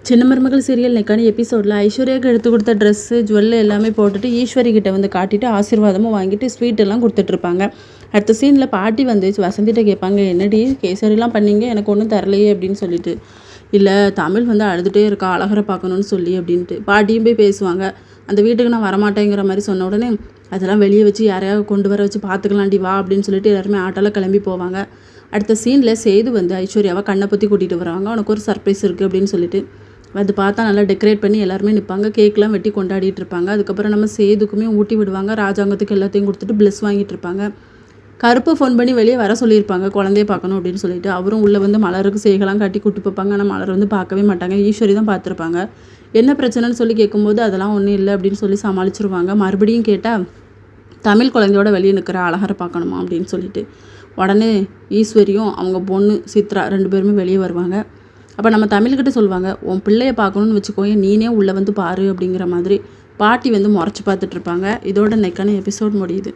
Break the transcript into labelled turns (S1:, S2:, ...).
S1: சின்ன மருமகள் சீரியல் நெக்கான எபிசோடில் ஐஸ்வர்யாவுக்கு எடுத்து கொடுத்த ட்ரெஸ்ஸு ஜுவல்லு எல்லாமே போட்டுட்டு ஈஸ்வரி கிட்ட வந்து காட்டிட்டு ஆசீர்வாதமும் வாங்கிட்டு ஸ்வீட்டெல்லாம் கொடுத்துட்ருப்பாங்க. அடுத்த சீனில் பாட்டி வந்து வசந்திட்ட கேட்பாங்க, என்னடி கேசரிலாம் பண்ணீங்க, எனக்கு ஒன்றும் தரலையே அப்படின்னு சொல்லிட்டு. இல்லை, தமிழ் வந்து அழுதுகிட்டே இருக்கா அழகரை பார்க்கணுன்னு சொல்லி அப்படின்ட்டு. பாட்டியும் போய் பேசுவாங்க. அந்த வீட்டுக்கு நான் வரமாட்டேங்கிற மாதிரி சொன்ன உடனே, அதெல்லாம் வெளியே வச்சு யாரையாவது கொண்டு வர வச்சு பார்த்துக்கலாண்டி வா அப்படின்னு சொல்லிட்டு எல்லாருமே ஆட்டோவில் கிளம்பி போவாங்க. அடுத்த சீனில் சேது வந்து ஐஸ்வர்யாவை கண்ணை பற்றி கூட்டிகிட்டு வராங்க. உனக்கு ஒரு சர்ப்ரைஸ் இருக்குது அப்படின்னு சொல்லிட்டு. அது பார்த்தா நல்லா டெக்கரேட் பண்ணி எல்லாருமே நிற்பாங்க. கேக்லாம் வெட்டி கொண்டாடிட்டு இருப்பாங்க. அதுக்கப்புறம் நம்ம சேதுக்குமே ஊட்டி விடுவாங்க. ராஜாங்கத்துக்கு எல்லாத்தையும் கொடுத்துட்டு ப்ளஸ் வாங்கிட்டு இருப்பாங்க. கருப்பு ஃபோன் பண்ணி வெளியே வர சொல்லியிருப்பாங்க, குழந்தைய பார்க்கணும் அப்படின்னு சொல்லிட்டு. அவரும் உள்ளே வந்து மலருக்கு சேகலாம் கட்டி கூட்டு போப்பாங்க. ஆனால் மலர் வந்து பார்க்கவே மாட்டாங்க. ஈஸ்வரி தான் பார்த்துருப்பாங்க. என்ன பிரச்சனைன்னு சொல்லி கேட்கும்போது அதெல்லாம் ஒன்றும் இல்லை அப்படின்னு சொல்லி சமாளிச்சிருவாங்க. மறுபடியும் கேட்டால் தமிழ் குழந்தையோட வெளியே நிற்கிற அழகரை பார்க்கணுமா அப்படின்னு சொல்லிட்டு. உடனே ஈஸ்வரியும் அவங்க பொண்ணு சித்ரா 2 பேருமே வெளியே வருவாங்க. அப்போ நம்ம தமிழ்கிட்ட சொல்லுவாங்க, உன் பிள்ளைய பார்க்கணுன்னு வச்சுக்கோங்க, நீனே உள்ளே வந்து பாரு அப்படிங்கிற மாதிரி பாட்டி வந்து முறைச்சி பார்த்துட்ருப்பாங்க. இதோட நெக்கான எபிசோட் முடியுது.